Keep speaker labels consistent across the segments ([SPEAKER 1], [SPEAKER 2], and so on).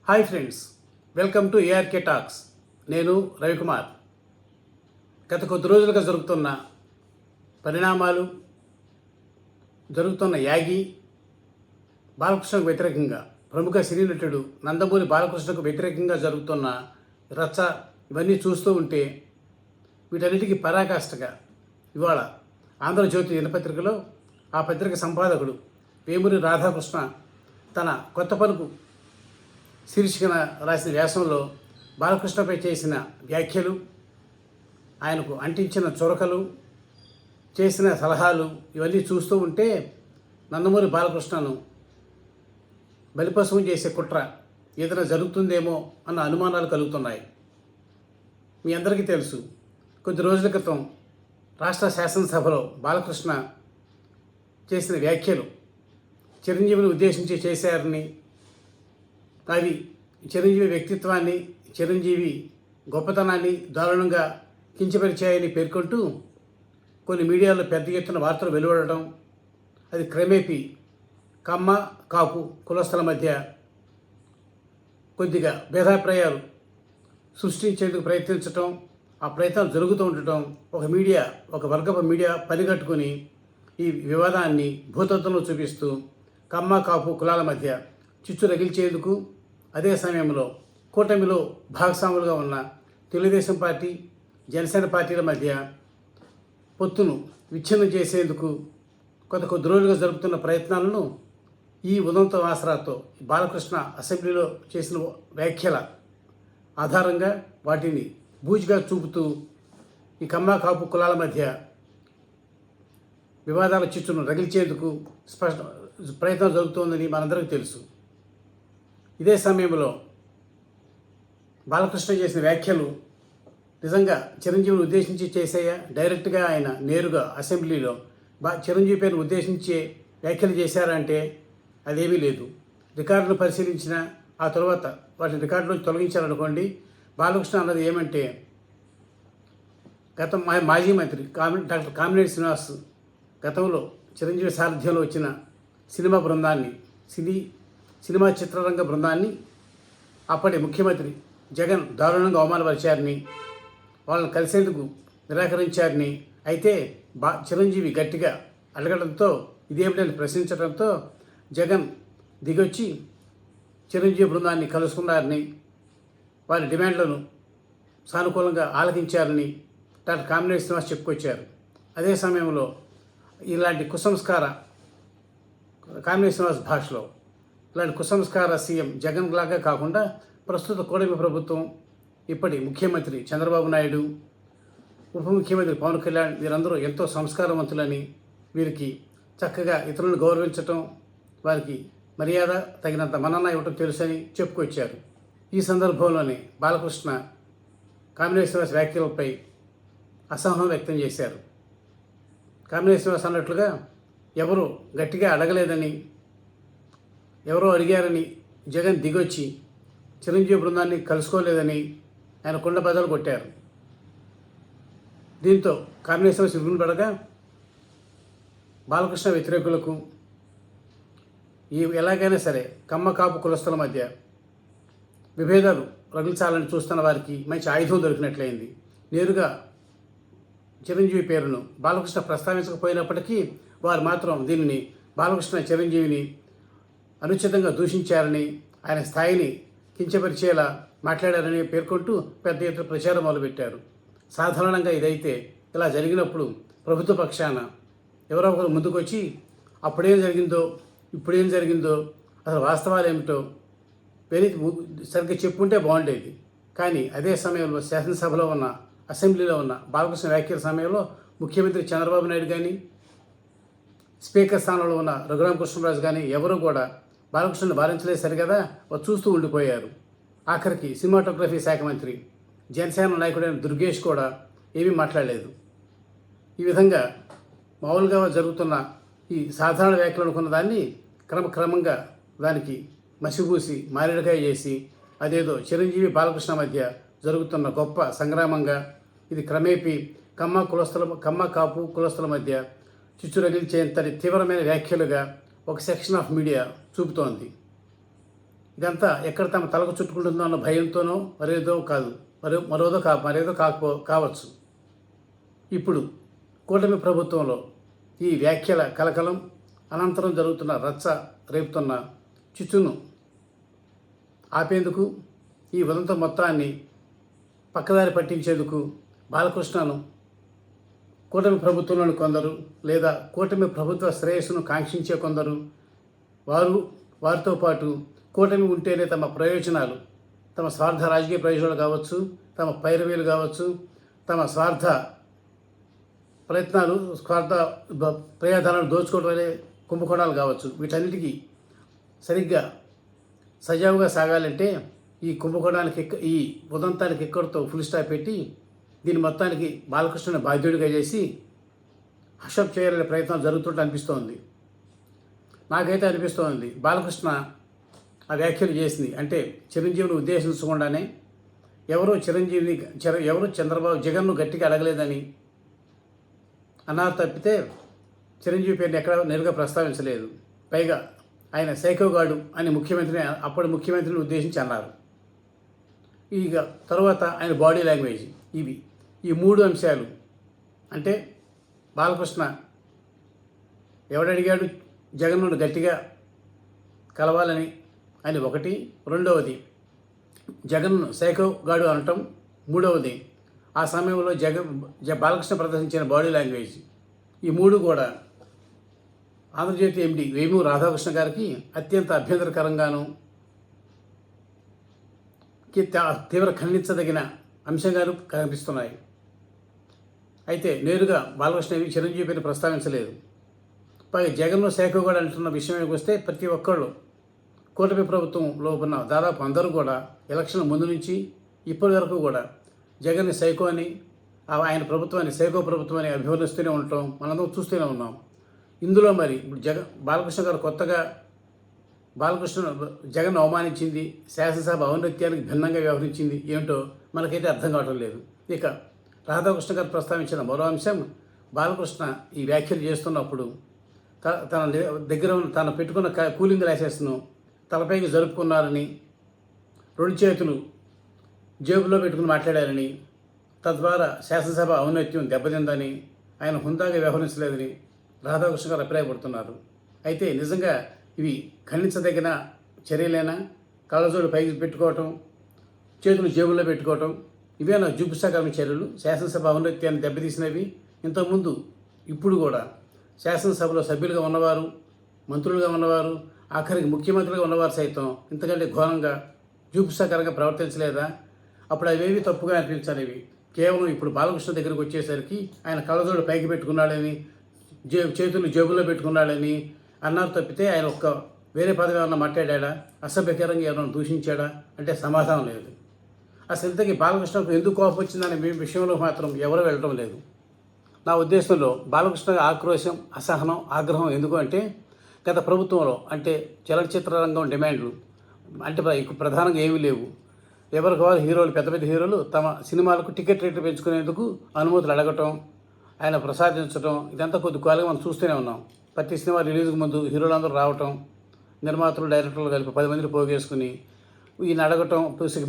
[SPEAKER 1] Hi friends, welcome to ARK talks. నేను రవికుమార్. గత కొద్ది రోజులుగా జరుగుతున్న పరిణామాలు, జరుగుతున్న యాగి బాలకృష్ణకు వ్యతిరేకంగా, ప్రముఖ సినీ నటుడు నందమూరి బాలకృష్ణకు వ్యతిరేకంగా జరుగుతున్న రచ్చ, ఇవన్నీ చూస్తూ ఉంటే వీటన్నిటికీ పరాకాష్ఠగా ఇవాళ ఆంధ్రజ్యోతి దినపత్రికలో ఆ పత్రిక సంపాదకుడు వేమూరి రాధాకృష్ణ తన కొత్త పలుకు శీర్షికన రాసిన వ్యాసంలో బాలకృష్ణపై చేసిన వ్యాఖ్యలు, ఆయనకు అంటించిన చొరకలు, చేసిన సలహాలు ఇవన్నీ చూస్తూ ఉంటే నందమూరి బాలకృష్ణను బలిపశువు చేసే కుట్ర ఏదైనా జరుగుతుందేమో అన్న అనుమానాలు కలుగుతున్నాయి. మీ అందరికీ తెలుసు, కొద్ది రోజుల క్రితం రాష్ట్ర శాసనసభలో బాలకృష్ణ చేసిన వ్యాఖ్యలు చిరంజీవిని ఉద్దేశించి చేశారని, అవి చిరంజీవి వ్యక్తిత్వాన్ని, చిరంజీవి గొప్పతనాన్ని దారుణంగా కించపరిచాయని పేర్కొంటూ కొన్ని మీడియాలో పెద్ద ఎత్తున వార్తలు వెలువడటం, అది క్రమేపీ కమ్మ కాపు కులస్తుల మధ్య కొద్దిగా భేదాభిప్రాయాలు సృష్టించేందుకు ప్రయత్నించటం, ఆ ప్రయత్నాలు జరుగుతూ ఉండటం, ఒక వర్గపు మీడియా పనిగట్టుకుని ఈ వివాదాన్ని భూతత్వంలో చూపిస్తూ కమ్మ కాపు కులాల మధ్య చిచ్చు రగిల్చేందుకు, అదే సమయంలో కూటమిలో భాగస్వాములుగా ఉన్న తెలుగుదేశం పార్టీ, జనసేన పార్టీల మధ్య పొత్తును విచ్ఛిన్నం చేసేందుకు కొద్ది రోజులుగా జరుపుతున్న ప్రయత్నాలను ఈ ఉదంత ఆసరాతో బాలకృష్ణ అసెంబ్లీలో చేసిన వ్యాఖ్యల ఆధారంగా వాటిని బూచిగా చూపుతూ ఈ కమ్మ కాపు కులాల మధ్య వివాదాల చిచ్చును రగిల్చేందుకు ప్రయత్నం జరుగుతోందని మనందరికీ తెలుసు. ఇదే సమయంలో బాలకృష్ణ చేసిన వ్యాఖ్యలు నిజంగా చిరంజీవిని ఉద్దేశించి చేసాయా, డైరెక్ట్గా ఆయన నేరుగా అసెంబ్లీలో చిరంజీవి పేరును ఉద్దేశించే వ్యాఖ్యలు చేశారంటే అదేమీ లేదు. రికార్డును పరిశీలించిన ఆ తర్వాత వాటిని రికార్డులో తొలగించారనుకోండి. బాలకృష్ణ అన్నది ఏమంటే, మాజీ మంత్రి డాక్టర్ కామినేని శ్రీనివాస్ గతంలో చిరంజీవి సారథ్యంలో వచ్చిన సినిమా చిత్రరంగ బృందాన్ని అప్పటి ముఖ్యమంత్రి జగన్ దారుణంగా అవమానపరిచారని, వాళ్ళని కలిసేందుకు నిరాకరించారని, అయితే చిరంజీవి గట్టిగా అడగడంతో, ఇదేమిటని ప్రశ్నించడంతో జగన్ దిగొచ్చి చిరంజీవి బృందాన్ని కలుసుకున్నారని, వారి డిమాండ్లను సానుకూలంగా ఆలకించారని డాక్టర్ కామినేని శ్రీనివాస్ చెప్పుకొచ్చారు. అదే సమయంలో ఇలాంటి కామినేని శ్రీనివాస్ భాషలో ఇలాంటి కుసంస్కార సీఎం జగన్ లాగా కాకుండా ప్రస్తుత కూటమి ప్రభుత్వం, ఇప్పటి ముఖ్యమంత్రి చంద్రబాబు నాయుడు, ఉప ముఖ్యమంత్రి పవన్ కళ్యాణ్, వీరందరూ ఎంతో సంస్కారవంతులని, వీరికి చక్కగా ఇతరులను గౌరవించటం, వారికి మర్యాద తగినంత మన్నన ఇవ్వటం తెలుసని చెప్పుకొచ్చారు. ఈ సందర్భంలోనే బాలకృష్ణ కామినేని శ్రీనివాస్ వ్యాఖ్యలపై అసహనం వ్యక్తం చేశారు. కామినేని శ్రీనివాస్ అన్నట్లుగా ఎవరు గట్టిగా అడగలేదని, ఎవరో అడిగారని జగన్ దిగొచ్చి చిరంజీవి బృందాన్ని కలుసుకోలేదని ఆయన కుండ బద్దలు కొట్టారు. దీంతో కామినేని శ్రీనివాస్ విరుచుకుపడగా బాలకృష్ణ వ్యతిరేకులకు ఎలాగైనా సరే కమ్మ కాపు కులస్తుల మధ్య విభేదాలు రగిల్చాలని చూస్తున్న వారికి మంచి ఆయుధం దొరికినట్లయింది. నేరుగా చిరంజీవి పేరును బాలకృష్ణ ప్రస్తావించకపోయినప్పటికీ వారు మాత్రం దీనిని బాలకృష్ణ చిరంజీవిని అనుచితంగా దూషించారని, ఆయన స్థాయిని కించపరిచేలా మాట్లాడారని పేర్కొంటూ పెద్ద ఎత్తున ప్రచారం మొదలుపెట్టారు. సాధారణంగా ఇదైతే ఇలా జరిగినప్పుడు ప్రభుత్వ పక్షాన ఎవరో ఒకరు ముందుకొచ్చి అప్పుడేం జరిగిందో, ఇప్పుడేం జరిగిందో, అసలు వాస్తవాలు ఏమిటో సరిగ్గా చెప్పుంటే బాగుండేది. కానీ అదే సమయంలో శాసనసభలో ఉన్న, అసెంబ్లీలో ఉన్న బాలకృష్ణ వ్యాఖ్యల సమయంలో ముఖ్యమంత్రి చంద్రబాబు నాయుడు కానీ, స్పీకర్ స్థానంలో ఉన్న రఘురామకృష్ణరాజు కానీ ఎవరు కూడా బాలకృష్ణను భారించలేదు సరిగదా, చూస్తూ ఉండిపోయారు. ఆఖరికి సినిమాటోగ్రఫీ శాఖ మంత్రి, జనసేన నాయకుడైన దుర్గేష్ కూడా ఏమీ మాట్లాడలేదు. ఈ విధంగా మామూలుగా జరుగుతున్న ఈ సాధారణ వ్యాఖ్యలు అనుకున్న దాన్ని క్రమక్రమంగా దానికి మసిపూసి మారేడుకాయ చేసి, అదేదో చిరంజీవి బాలకృష్ణ మధ్య జరుగుతున్న గొప్ప సంగ్రామంగా, ఇది క్రమేపీ కమ్మ కాపు కులస్తుల మధ్య చిచ్చు రగిల్చేంతటి తీవ్రమైన వ్యాఖ్యలుగా ఒక సెక్షన్ ఆఫ్ మీడియా చూపుతోంది. ఇదంతా ఎక్కడ తమ తలకు చుట్టుకుంటుందో అన్న భయంతోనో మరేదో కావచ్చు. ఇప్పుడు కూటమి ప్రభుత్వంలో ఈ వ్యాఖ్యల కలకలం అనంతరం జరుగుతున్న రచ్చ రేపుతున్న చిచ్చును ఆపేందుకు, ఈ ఉదంతం మొత్తాన్ని పక్కదారి పట్టించేందుకు బాలకృష్ణను కూటమి ప్రభుత్వంలోని కొందరు, లేదా కూటమి ప్రభుత్వ శ్రేయస్సును కాంక్షించే కొందరు, వారితో పాటు కూటమి ఉంటేనే తమ ప్రయోజనాలు, తమ స్వార్థ రాజకీయ ప్రయోజనాలు కావచ్చు, తమ పైరవీలు కావచ్చు, తమ స్వార్థ ప్రయత్నాలు, ప్రయాదాలను దోచుకోవడం అనే కుంభకోణాలు కావచ్చు, వీటన్నిటికీ సరిగ్గా సజావుగా సాగాలంటే ఈ కుంభకోణానికి ఈ ఉదంతానికి ఎక్కడితో ఫుల్ స్టాప్ పెట్టి దీని మొత్తానికి బాలకృష్ణని బాధ్యుడిగా చేసి హషప్ చేయాలనే ప్రయత్నం జరుగుతుంటే అనిపిస్తోంది. నాకైతే అనిపిస్తోంది బాలకృష్ణ ఆ వ్యాఖ్యలు చేసింది అంటే చిరంజీవిని ఉద్దేశించకుండానే ఎవరో జగన్ను గట్టిగా అడగలేదని అన్నారు తప్పితే చిరంజీవి పేరుని ఎక్కడ నేరుగా ప్రస్తావించలేదు. పైగా ఆయన సైకోగాడు అని అప్పటి ముఖ్యమంత్రిని ఉద్దేశించి అన్నారు. ఇక తర్వాత ఆయన బాడీ లాంగ్వేజ్, ఈ మూడు అంశాలు అంటే బాలకృష్ణ ఎవడడిగాడు జగన్ను గట్టిగా కలవాలని అని ఒకటి, రెండవది జగన్ను సైకోగాడు అనటం, మూడవది ఆ సమయంలో బాలకృష్ణ ప్రదర్శించిన బాడీ లాంగ్వేజ్, ఈ మూడు కూడా ఆంధ్రజ్యోతి ఎండి వేమూరు రాధాకృష్ణ గారికి అత్యంత అభ్యంతరకరంగాను తీవ్ర ఖండించదగిన అంశంగాను కనిపిస్తున్నాయి. అయితే నేరుగా బాలకృష్ణ చిరంజీవి పేరు ప్రస్తావించలేదు. పైగా జగన్ను సైకోగాడు అంటున్న విషయానికి వస్తే ప్రతి ఒక్కళ్ళు కూటమి ప్రభుత్వంలో ఉన్న దాదాపు అందరూ కూడా ఎలక్షన్ ముందు నుంచి ఇప్పటి వరకు కూడా జగన్ని సైకో అని, ఆయన ప్రభుత్వాన్ని సైకో ప్రభుత్వం అని అభివర్ణిస్తూనే ఉండటం మనందరం చూస్తూనే ఉన్నాం. ఇందులో మరి ఇప్పుడు బాలకృష్ణ గారు కొత్తగా జగన్ అవమానించింది, శాసనసభ ఔన్నత్యానికి భిన్నంగా వ్యవహరించింది ఏమిటో మనకైతే అర్థం కావటం లేదు. ఇక రాధాకృష్ణ గారు ప్రస్తావించిన మరో అంశం, బాలకృష్ణ ఈ వ్యాఖ్యలు చేస్తున్నప్పుడు తన దగ్గర తను పెట్టుకున్న కూలింగ్ గ్లాసెస్ను తలపైకి జరుపుకున్నారని, రెండు చేతులు జేబులో పెట్టుకుని మాట్లాడారని, తద్వారా శాసనసభ ఔన్నత్యం దెబ్బతిందని, ఆయన హుందాగా వ్యవహరించలేదని రాధాకృష్ణ గారు అభిప్రాయపడుతున్నారు. అయితే నిజంగా ఇవి ఖండించదగిన చర్యలైనా? కళ్ళజోడు పైకి పెట్టుకోవటం, చేతులు జేబుల్లో పెట్టుకోవటం, ఇవేనా జుగుప్సాకరమైన చర్యలు? శాసనసభ ఔన్నత్యాన్ని దెబ్బతీసినవి. ఇంతకుముందు ఇప్పుడు కూడా శాసనసభలో సభ్యులుగా ఉన్నవారు, మంత్రులుగా ఉన్నవారు, ఆఖరికి ముఖ్యమంత్రులుగా ఉన్నవారు సైతం ఇంతకంటే ఘోరంగా జుగుప్సాకరంగా ప్రవర్తించలేదా? అప్పుడు అవేవి తప్పుగా అనిపించాలివి. కేవలం ఇప్పుడు బాలకృష్ణ దగ్గరికి వచ్చేసరికి ఆయన కళ్ళజోడు పైకి పెట్టుకున్నాడని, చేతులు జేబుల్లో పెట్టుకున్నాడని అన్నారు తప్పితే ఆయన వేరే పదవి ఏమన్నా మాట్లాడా, అసభ్యకరంగా ఏమైనా దూషించాడా అంటే సమాధానం లేదు. అసలు ఇంతకీ బాలకృష్ణకు ఎందుకు కోపం వచ్చిందనే విషయంలో మాత్రం ఎవరు వెళ్ళడం లేదు. నా ఉద్దేశంలో బాలకృష్ణ ఆక్రోశం, అసహనం, ఆగ్రహం ఎందుకు అంటే గత ప్రభుత్వంలో అంటే చలనచిత్ర రంగం డిమాండ్లు అంటే ప్రధానంగా ఏమీ లేవు. ఎవరికి వారు హీరోలు, పెద్ద పెద్ద హీరోలు తమ సినిమాలకు టికెట్ రేట్లు పెంచుకునేందుకు అనుమతులు అడగటం, ఆయన ప్రసాదించడం, ఇదంతా కొద్ది కాలంగా మనం చూస్తూనే ఉన్నాం. ప్రతి సినిమా రిలీజ్కి ముందు హీరోలందరూ రావటం, నిర్మాతలు, డైరెక్టర్లు కలిపి 10 మందిని పోగేసుకుని ఈయన అడగటం,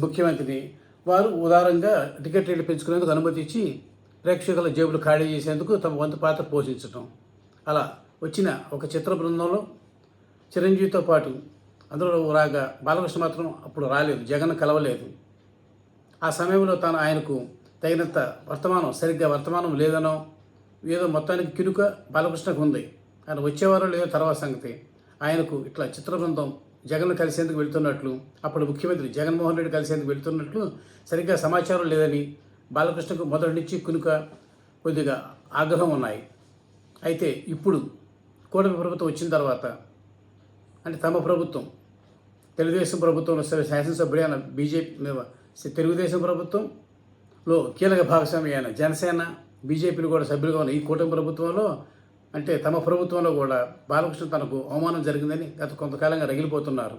[SPEAKER 1] ముఖ్యమంత్రిని వారు ఉదారంగా టికెట్ రేట్లు పెంచుకునేందుకు అనుమతి ఇచ్చి ప్రేక్షకుల జేబులు ఖాళీ చేసేందుకు తమ వంతు పాత్ర పోషించటం. అలా వచ్చిన ఒక చిత్ర బృందంలో చిరంజీవితో పాటు అందులో రాగా బాలకృష్ణ మాత్రం అప్పుడు రాలేదు, జగన్ కలవలేదు. ఆ సమయంలో ఆయనకు తగినంత సరిగ్గా వర్తమానం లేదనో ఏదో మొత్తానికి కినుక బాలకృష్ణకు ఉంది. ఆయన వచ్చేవారో లేదో తర్వాత సంగతి. ఆయనకు ఇట్లా చిత్ర బృందం జగన్ కలిసేందుకు వెళ్తున్నట్లు, అప్పుడు ముఖ్యమంత్రి జగన్మోహన్ రెడ్డి కలిసేందుకు వెళ్తున్నట్లు సరిగ్గా సమాచారం లేదని బాలకృష్ణకు మొదటి నుంచి కునుక, కొద్దిగా ఆగ్రహం ఉన్నాయి. అయితే ఇప్పుడు కూటమి ప్రభుత్వం వచ్చిన తర్వాత అంటే తమ ప్రభుత్వం, తెలుగుదేశం ప్రభుత్వంలో శాసనసభ్యుడు అయిన తెలుగుదేశం ప్రభుత్వంలో కీలక భాగస్వామి అయిన జనసేన, బీజేపీలు కూడా సభ్యులుగా ఉన్న ఈ కూటమి ప్రభుత్వంలో అంటే తమ ప్రభుత్వంలో కూడా బాలకృష్ణ తనకు అవమానం జరిగిందని గత కొంతకాలంగా రగిలిపోతున్నారు.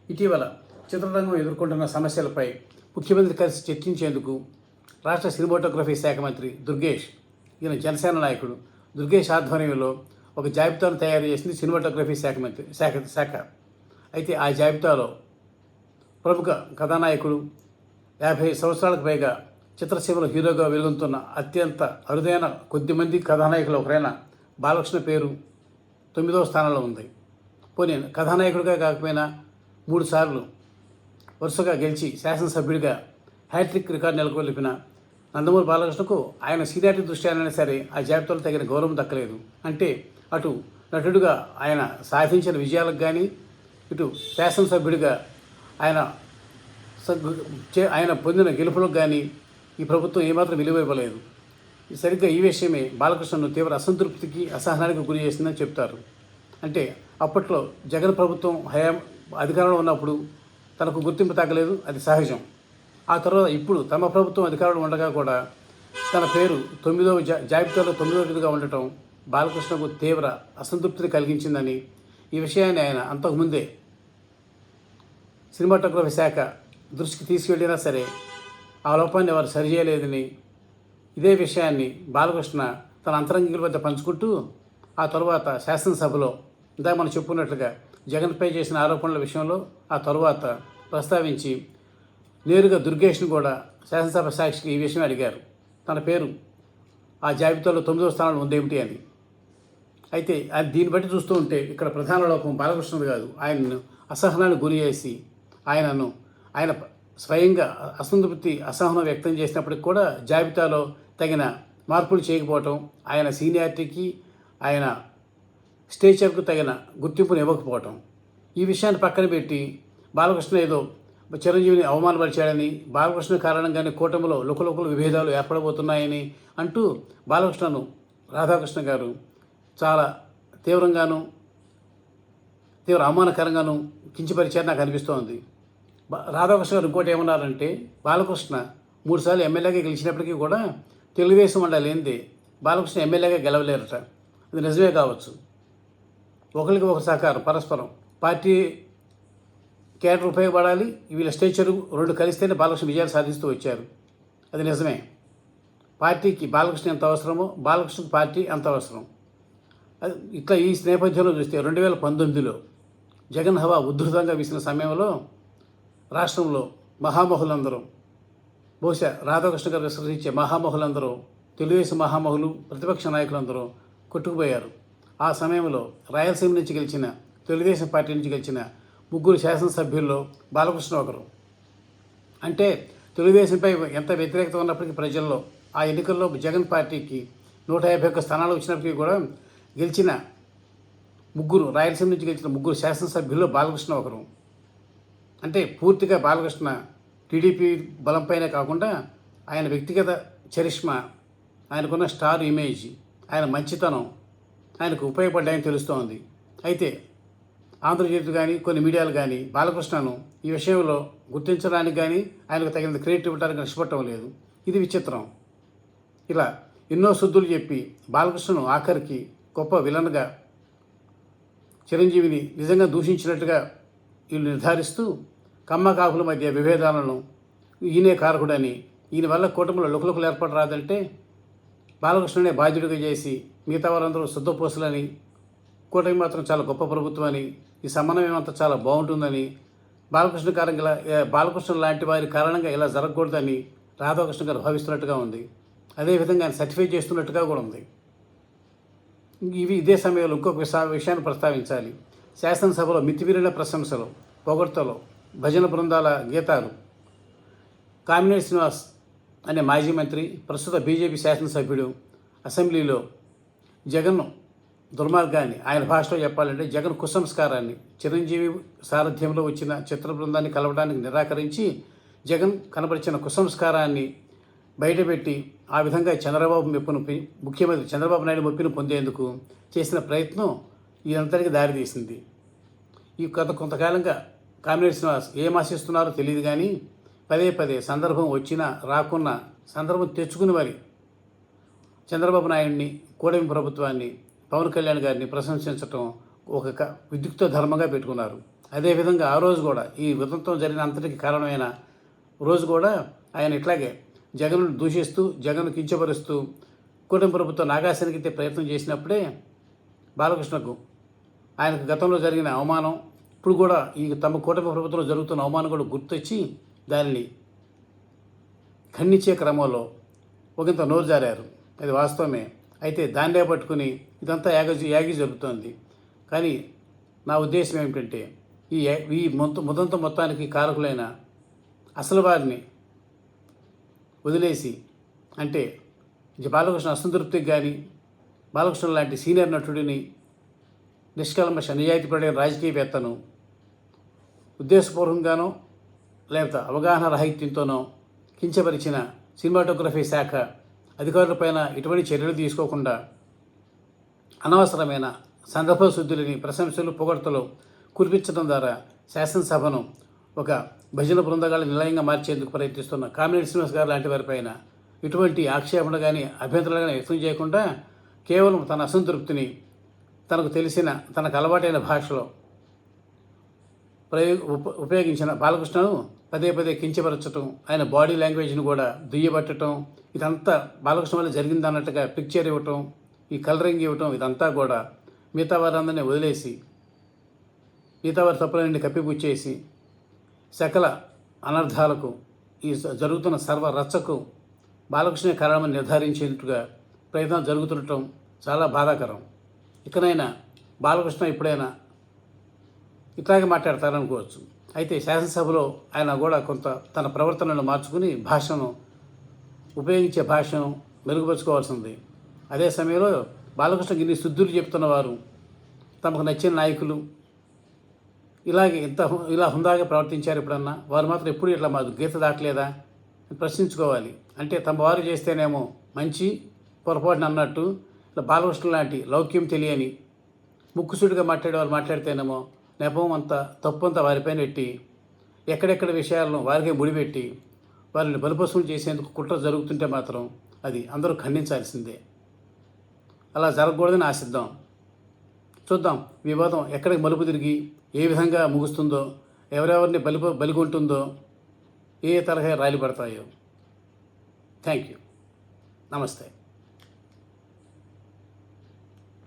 [SPEAKER 1] ఇటీవల చిత్రరంగం ఎదుర్కొంటున్న సమస్యలపై ముఖ్యమంత్రి కలిసి చర్చించేందుకు రాష్ట్ర సినిమాటోగ్రఫీ శాఖ మంత్రి దుర్గేష్, ఈయన జనసేన నాయకుడు దుర్గేష్ ఆధ్వర్యంలో ఒక జాబితాను తయారు చేసింది సినిమాటోగ్రఫీ శాఖ. అయితే ఆ జాబితాలో ప్రముఖ కథానాయకుడు, 50 సంవత్సరాలకు పైగా చిత్రసీమలో హీరోగా వెలుగొందుతున్న అత్యంత అరుదైన కొద్దిమంది కథానాయకులు ఒకరైన బాలకృష్ణ పేరు 9వ స్థానంలో ఉంది. పోనీ కథానాయకుడిగా కాకపోయినా 3 సార్లు వరుసగా గెలిచి శాసనసభ్యుడిగా హ్యాట్రిక్ రికార్డు నెలకొల్పిన నందమూరి బాలకృష్ణకు ఆయన సీనియారిటీ దృష్ట్యానైనా సరే ఆ జాబితాలో తగిన గౌరవం దక్కలేదు. అంటే అటు నటుడిగా ఆయన సాధించిన విజయాలకు కానీ, ఇటు శాసనసభ్యుడిగా ఆయన ఆయన పొందిన గెలుపులకు కానీ ఈ ప్రభుత్వం ఏమాత్రం విలువ ఇవ్వలేదు. సరిగ్గా ఈ విషయమే బాలకృష్ణను తీవ్ర అసంతృప్తికి, అసహనానికి గురి చేసిందని చెప్తారు. అంటే అప్పట్లో జగన్ ప్రభుత్వం అధికారంలో ఉన్నప్పుడు తనకు గుర్తింపు తగ్గలేదు, అది సహజం. ఆ తర్వాత ఇప్పుడు తమ ప్రభుత్వం అధికారంలో ఉండగా కూడా తన పేరు 9వ జాబితాలో 9వదిగా ఉండటం బాలకృష్ణకు తీవ్ర అసంతృప్తిని కలిగించిందని, ఈ విషయాన్ని ఆయన అంతకుముందే సినిమాటోగ్రఫీ శాఖ దృష్టికి తీసుకెళ్ళినా సరే ఆ లోపాన్ని వారు సరిచేయలేదని, ఇదే విషయాన్ని బాలకృష్ణ తన అంతరంగికుల వద్ద పంచుకుంటూ ఆ తరువాత శాసనసభలో ఇందాక మనం చెప్పుకున్నట్లుగా జగన్పై చేసిన ఆరోపణల విషయంలో ఆ తరువాత ప్రస్తావించి నేరుగా దుర్గేష్ను కూడా శాసనసభ సాక్షికి ఈ విషయం అడిగారు. తన పేరు ఆ జాబితాలో 9వ స్థానంలో ఉందేమిటి అని. అయితే దీన్ని బట్టి చూస్తూ ఉంటే ఇక్కడ ప్రధాన లోపం బాలకృష్ణుడు కాదు, ఆయనను అసహనానికి గురి చేసి ఆయన స్వయంగా అసంతృప్తి, అసహనం వ్యక్తం చేసినప్పటికి కూడా జాబితాలో తగిన మార్పులు చేయకపోవటం, ఆయన సీనియారిటీకి, ఆయన స్టేచర్కు తగిన గుర్తింపును ఇవ్వకపోవటం, ఈ విషయాన్ని పక్కన పెట్టి బాలకృష్ణ ఏదో చిరంజీవిని అవమానపరిచాడని, బాలకృష్ణ కారణంగానే కూటమిలో లుకలుకలు విభేదాలు ఏర్పడబోతున్నాయని అంటూ బాలకృష్ణను రాధాకృష్ణ గారు చాలా తీవ్ర అవమానకరంగాను కించపరిచారు నాకు అనిపిస్తోంది. రాధాకృష్ణ గారు ఇంకోటి ఏమన్నారంటే, బాలకృష్ణ 3 సార్లు ఎమ్మెల్యేగా గెలిచినప్పటికీ కూడా తెలుగుదేశం వల్ల లేనిదే బాలకృష్ణ ఎమ్మెల్యేగా గెలవలేరట. అది నిజమే కావచ్చు. ఒకరికి ఒక సహకారం పరస్పరం, పార్టీ కేడర్ ఉపయోగపడాలి, వీళ్ళ స్టేచరు 2 కలిస్తేనే బాలకృష్ణ విజయాలు సాధిస్తూ వచ్చారు. అది నిజమే. పార్టీకి బాలకృష్ణ ఎంత అవసరమో బాలకృష్ణకు పార్టీ అంత అవసరం. అది ఇట్లా ఈ నేపథ్యంలో చూస్తే 2019లో జగన్ హవా ఉధృతంగా వీసిన సమయంలో రాష్ట్రంలో మహామహులందరూ, బహుశా రాధాకృష్ణ గారు విశ్వసించే మహామహులందరూ, తెలుగుదేశం మహామహులు, ప్రతిపక్ష నాయకులందరూ కొట్టుకుపోయారు. ఆ సమయంలో రాయలసీమ నుంచి గెలిచిన, తెలుగుదేశం పార్టీ నుంచి గెలిచిన 3 శాసనసభ్యుల్లో బాలకృష్ణ ఒకరు. అంటే తెలుగుదేశంపై ఎంత వ్యతిరేకత ఉన్నప్పటికీ ప్రజల్లో ఆ ఎన్నికల్లో జగన్ పార్టీకి 151 స్థానాలు వచ్చినప్పటికీ కూడా గెలిచిన 3, రాయలసీమ నుంచి గెలిచిన 3 శాసనసభ్యుల్లో బాలకృష్ణ ఒకరు. అంటే పూర్తిగా బాలకృష్ణ టీడీపీ బలంపైనే కాకుండా ఆయన వ్యక్తిగత చరిష్మా, ఆయనకున్న స్టార్ ఇమేజ్, ఆయన మంచితనం ఆయనకు ఉపయోగపడ్డాయని తెలుస్తోంది. అయితే ఆంధ్రజ్యోతి కానీ కొన్ని మీడియాలు కానీ బాలకృష్ణను ఈ విషయంలో గుర్తించడానికి కానీ ఆయనకు తగినంత క్రెడిట్ ఇవ్వడానికి ఇష్టపడటం లేదు. ఇది విచిత్రం. ఇలా ఎన్నో శుద్ధులు చెప్పి బాలకృష్ణను ఆఖరికి గొప్ప విలన్గా, చిరంజీవిని నిజంగా దూషించినట్టుగా వీళ్ళు నిర్ధారిస్తూ కమ్మకాకుల మధ్య విభేదాలను ఈయనే కారకుడని, ఈయన వల్ల కూటమిలో లుకలుకలు ఏర్పడరాదంటే బాలకృష్ణనే బాధ్యుడిగా చేసి మిగతా వారందరూ శుద్ధపూసలని, కూటమి మాత్రం చాలా గొప్ప ప్రభుత్వం అని, ఈ సమన్వయం అంతా చాలా బాగుంటుందని, బాలకృష్ణ లాంటి వారి కారణంగా ఇలా జరగకూడదని రాధాకృష్ణ గారు భావిస్తున్నట్టుగా ఉంది. అదేవిధంగా ఆయన సర్టిఫై చేస్తున్నట్టుగా కూడా ఉంది. ఇదే సమయంలో ఇంకొక విషయాన్ని ప్రస్తావించాలి. శాసనసభలో మితిమీరిన ప్రశంసలు, పొగడ్తలు, భజన బృందాల గీతాలు. కామినేని శ్రీనివాస్ అనే మాజీ మంత్రి, ప్రస్తుత బీజేపీ శాసనసభ్యుడు అసెంబ్లీలో జగన్ దుర్మార్గాన్ని, ఆయన భాషలో చెప్పాలంటే జగన్ కుసంస్కారాన్ని, చిరంజీవి సారథ్యంలో వచ్చిన చిత్ర బృందాన్ని కలవడానికి నిరాకరించి జగన్ కనబరిచిన కుసంస్కారాన్ని బయటపెట్టి ఆ విధంగా ముఖ్యమంత్రి చంద్రబాబు నాయుడు మెప్పును పొందేందుకు చేసిన ప్రయత్నం ఇదంతటికి దారితీసింది. ఈ కొంతకాలంగా కామినేని శ్రీనివాస్ ఏం ఆశిస్తున్నారో తెలియదు కానీ పదే సందర్భం వచ్చినా రాకున్నా సందర్భం తెచ్చుకుని మరి చంద్రబాబు నాయుడిని, కూటమి ప్రభుత్వాన్ని, పవన్ కళ్యాణ్ గారిని ప్రశంసించడం ఒక విద్యుక్త ధర్మంగా పెట్టుకున్నారు. అదేవిధంగా ఆ రోజు కూడా, ఈ ఉదంతం జరిగిన అంతటికి కారణమైన రోజు కూడా ఆయన ఇట్లాగే జగన్ను దూషిస్తూ, జగన్ను కించపరుస్తూ కూటమి ప్రభుత్వం ఆకాశానికి ఎత్తే ప్రయత్నం చేసినప్పుడే బాలకృష్ణకు ఆయనకు గతంలో జరిగిన అవమానం, ఇప్పుడు కూడా ఈ తమ కూటమి ప్రభుత్వంలో జరుగుతున్న అవమానం కూడా గుర్తొచ్చి దానిని ఖండించే క్రమంలో ఒకంత నోరు జారారు. అది వాస్తవమే. అయితే దాన్నే పట్టుకుని ఇదంతా యాగి జరుగుతోంది. కానీ నా ఉద్దేశం ఏమిటంటే ఈ ముదంత మొత్తానికి కారకులైన అసలు వారిని వదిలేసి, అంటే బాలకృష్ణ అసంతృప్తికి కానీ బాలకృష్ణ లాంటి సీనియర్ నటుడిని, నిష్కల్మష నిజాయితీపడిన రాజకీయవేత్తను ఉద్దేశపూర్వకంగానో లేకపోతే అవగాహన రాహిత్యంతోనో కించపరిచిన సినిమాటోగ్రఫీ శాఖ అధికారులపైన ఎటువంటి చర్యలు తీసుకోకుండా అనవసరమైన సందర్భ శుద్ధులని ప్రశంసలు పొగడ్తలు కురిపించడం ద్వారా శాసనసభను ఒక భజన బృందగాల నిలయంగా మార్చేందుకు ప్రయత్నిస్తున్న కామినేని శ్రీనివాస్ గారు లాంటి వారిపైన ఎటువంటి ఆక్షేపణ కానీ అభ్యంతరాలు కానీ వ్యక్తం చేయకుండా కేవలం తన అసంతృప్తిని తనకు తెలిసిన తనకు అలవాటైన భాషలో ఉపయోగించిన బాలకృష్ణను పదే పదే కించపరచటం, ఆయన బాడీ లాంగ్వేజ్ని కూడా దుయ్యబట్టడం, ఇదంతా బాలకృష్ణ వల్ల జరిగిందన్నట్టుగా పిక్చర్ ఇవ్వటం, ఈ కలరింగ్ ఇవ్వటం, ఇదంతా కూడా మిగతా వారందరినీ వదిలేసి మిగతా వారి తప్పులన్నీ కప్పిపుచ్చేసి సకల అనర్థాలకు ఈ జరుగుతున్న సర్వ రచ్చకు బాలకృష్ణ కారణమని నిర్ధారించేట్టుగా ప్రయత్నం జరుగుతుండటం చాలా బాధాకరం. ఇకనైనా బాలకృష్ణ ఎప్పుడైనా ఇట్లాగే మాట్లాడతారనుకోవచ్చు. అయితే శాసనసభలో ఆయన కూడా కొంత తన ప్రవర్తనను మార్చుకుని ఉపయోగించే భాషను మెరుగుపరుచుకోవాల్సింది. అదే సమయంలో బాలకృష్ణకి ఇన్ని శుద్ధులు చెప్తున్న వారు, తమకు నచ్చిన నాయకులు ఇలా హుందాగా ప్రవర్తించారు ఎప్పుడన్నా? వారు మాత్రం ఎప్పుడు ఇట్లా మాకు గీత దాటలేదా ప్రశ్నించుకోవాలి. అంటే తమ వారు చేస్తేనేమో మంచి, పొరపాటున అన్నట్టు ఇట్లా బాలకృష్ణ లాంటి లౌక్యం తెలియని ముక్కుసూటిగా మాట్లాడేవారు మాట్లాడితేనేమో నెపం అంతా తప్పంతా వారిపైన పెట్టి ఎక్కడెక్కడ విషయాలను వారికే ముడిపెట్టి వారిని బలిపశువులు చేసేందుకు కుట్ర జరుగుతుంటే మాత్రం అది అందరూ ఖండించాల్సిందే. అలా జరగకూడదని ఆశిద్దాం. చూద్దాం వివాదం ఎక్కడికి మలుపు తిరిగి ఏ విధంగా ముగుస్తుందో, ఎవరెవరిని బలిగొంటుందో, ఏ తరహా రాలి పడతాయో. Thank you. నమస్తే.